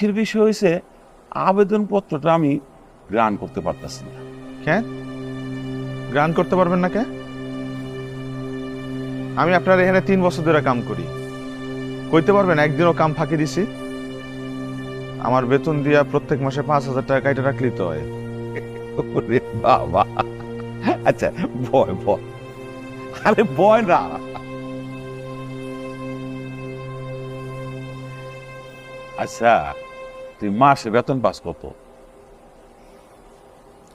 এর বিষয় হয়েছে আবেদনপত্রটা আমি গ্রহণ করতে পারতেছি না। কেন গ্রান্ট করতে পারবেন না? আমি আপনার এখানে 3 বছর ধরে কাম করি, কইতে পারবেন একদিনও কাম ফাঁকি দিছি? আমার বেতন দিয়া প্রত্যেক মাসে 5,000 টাকা কাইটা রাখলেই তো হয়। ওরে বাবা, আচ্ছা ভয় ভয়, আরে ভয় না। আচ্ছা তুই মাসে বেতন পাস কত?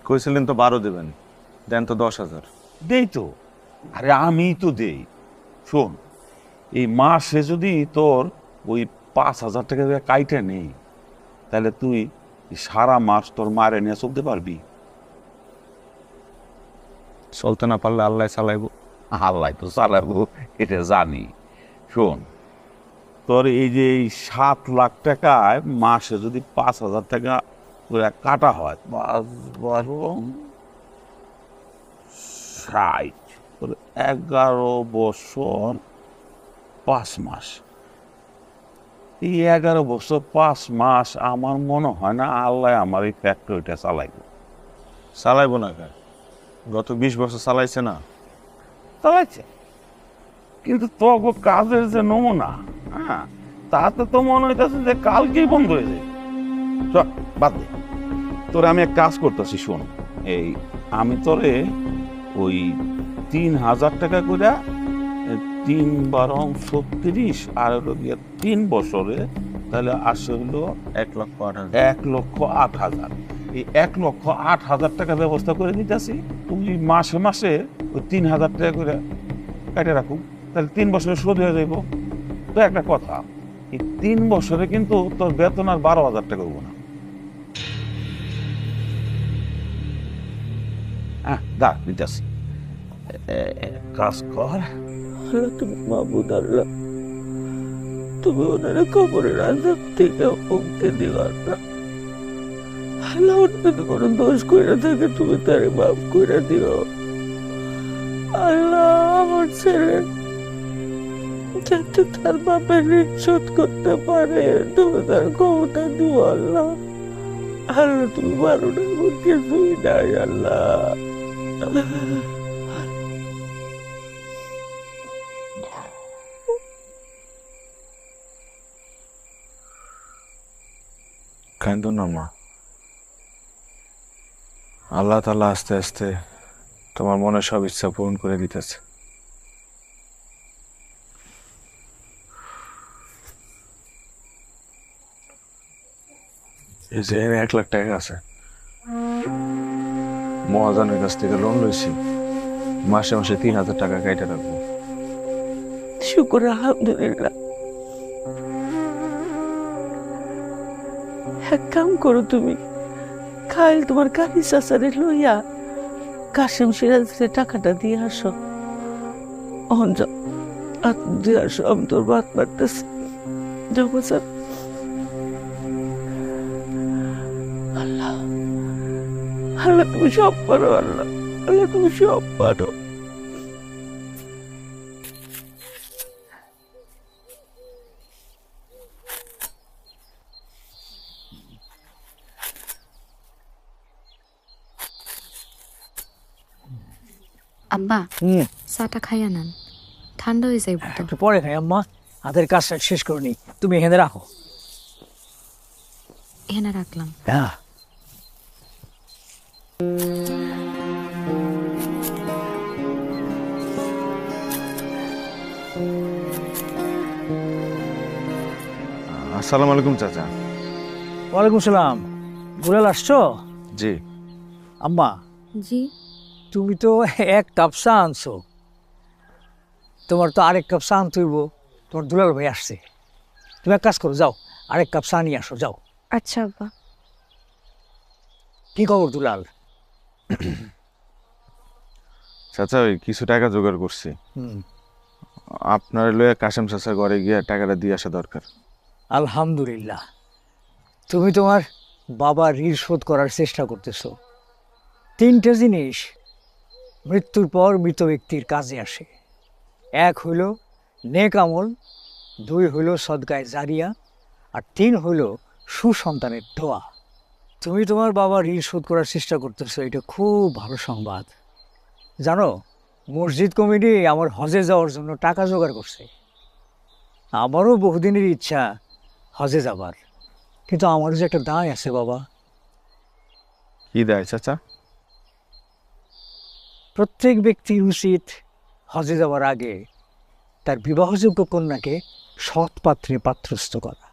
কইছিলেন তো 12 দেবেন, দেন তো 10,000। দেই তো, আরে আমি তো দেই। শোন, এই মাসে যদি তোর ওই 5,000 টাকা করে কাইটে নেই, তাহলে তুই সারা মাস তোর মারে নিয়ে চলতে পারবি? চলতে না পারলে আল্লাহ চালাইব। আল্লাহ তো চালাবো, এটা জানি। শোন, তোর এই যে এই 7 লাখ টাকায় মাসে যদি 5,000 টাকা করে কাটা হয়, 5 × 12 = 60, তোর 11 বছর 5 মাস। এই 11 বছর 5 মাস আমার মনে হয় না আল্লাহ আমার এই ফ্যাক্টরিটা চালাইব। চালাইব না কেন? গত 20 বছর চালাইছে না? চালাইছে, কিন্তু তবু কাজের যে নমুনা, হ্যাঁ, তাতে তো মনে হইতেছে যে কালকেই বন্ধ হয়ে যায়। চল বাদ দে, তোরে আমি এক কাজ করতেছি, শোন। এই আমি তোরে ওই 3,000 টাকা করে 3 × 12 = 36, আর হলো গিয়ে 3 বছরে, তাহলে আসে হলো 1,08,000। 1,08,000। এই 1,08,000 টাকা ব্যবস্থা করে দিতেছি। তুমি মাসে মাসে ওই 3,000 টাকা করে কাটে রাখুন, তাহলে 3 বছরে শোধ হয়ে যাইব। তো একটা কথা, এই 3 বছরে কিন্তু তোর বেতন আর 12,000 টাকা হবো না। হ্যাঁ দা দিতেছি, কাজ কর। আল্লাহ তুমি মাহবুদ, আল্লাহ তুমি ওনারা কবরের আযাব থেকে মুক্তি দিও আল্লাহ। আল্লাহ ওর যদি কোনো দোষ কইরা থাকে তুমি তারে মাফ কইরা দিও আল্লাহ। আমার ছেলে যাতে তার বাপের ঋণ শোধ করতে পারে তুমি তার ক্ষমতা দিও আল্লাহ। আল্লাহ তুমি পারো না, এমন কিছুই নাই আল্লাহ। কান্দো না মা, আল্লাহ তাআলা আস্তে আস্তে তোমার মনে সব ইচ্ছা পূরণ করে দিতেছে। এই যে 1,00,000 টাকা আছে, মহাজনের কাছ থেকে লোন লইছি, মাসে মাসে 3,000 টাকা কাইটা রাখবো। শুকর আলহামদুলিল্লাহ। এক কাম করো, তুমি কাল তোমার কানি চাচারে লইয়া কাশেম সিরাজের টাকাটা দিয়ে আসো। অহন যাও, আর দিয়ে আসো, আমি তোর বাদ পারতেছি। যাও বাজার। আল্লাহ আল্লাহ তুমি সব পারো, আল্লাহ আল্লাহ তুমি সব পারো। আব্বা, চাটা খাইয়া নেন, ঠান্ডা হয়ে যাইব তো। একটু পরে খাই আম্মা, হাতের কাজটা শেষ করে নি, তুমি এখানে রাখো। এখানে রাখলাম। হ্যাঁ আসসালামু আলাইকুম চাচা। ওয়ালাইকুম সালাম। বুড়াল আসছো? জি। আম্মা, জি। তুমি তো 1 কাপ চা আনছো, তোমার তো আরেক কাপ চা আনতে হইব, তোমার দুলাল ভাই আসছে। তুমি এক কাজ করো, যাও 1 কাপ চা নিয়ে আসো, যাও। আচ্ছা আব্বা। কি খবর দুলাল? চাচা ওই কিছু টাকা জোগাড় করছি, হুম, আপনার লইয়া কাশেম চাচার ঘরে গিয়ে টাকাটা দিয়ে আসা দরকার। আলহামদুলিল্লাহ, তুমি তোমার বাবার ঋণ শোধ করার চেষ্টা করতেছো। 3টে জিনিস মৃত্যুর পর মৃত ব্যক্তির কাজে আসে। 1 হইল নেক আমল, 2 হইল সদকায়ে জারিয়া, আর 3 হইল সুসন্তানের দোয়া। তুমি তোমার বাবার ঋণ শোধ করার চেষ্টা করতেছো, এটা খুব ভালো সংবাদ। জানো, মসজিদ কমিটি আমার হজে যাওয়ার জন্য টাকা জোগাড় করছে। আমারও বহুদিনের ইচ্ছা হজে যাবার, কিন্তু আমারও যে একটা দায় আছে বাবা। কি দেয় চাচা? প্রত্যেক ব্যক্তির উচিত হজে যাওয়ার আগে তার বিবাহযোগ্য কন্যাকে সৎ পাত্রে পাত্রস্থ করা।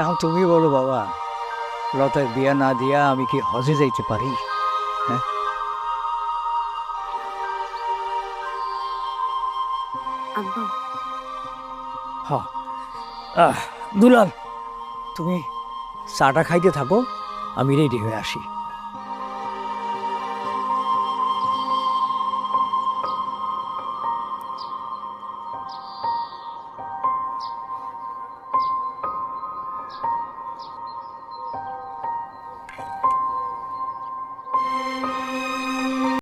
এখন তুমি বলো বাবা, লতার বিয়া না দিয়া আমি কি হজে যাইতে পারি? হ্যাঁ, আব্বা দুলাল, তুমি চাটা খাইতে থাকো, আমি রেডি হয়ে আসি।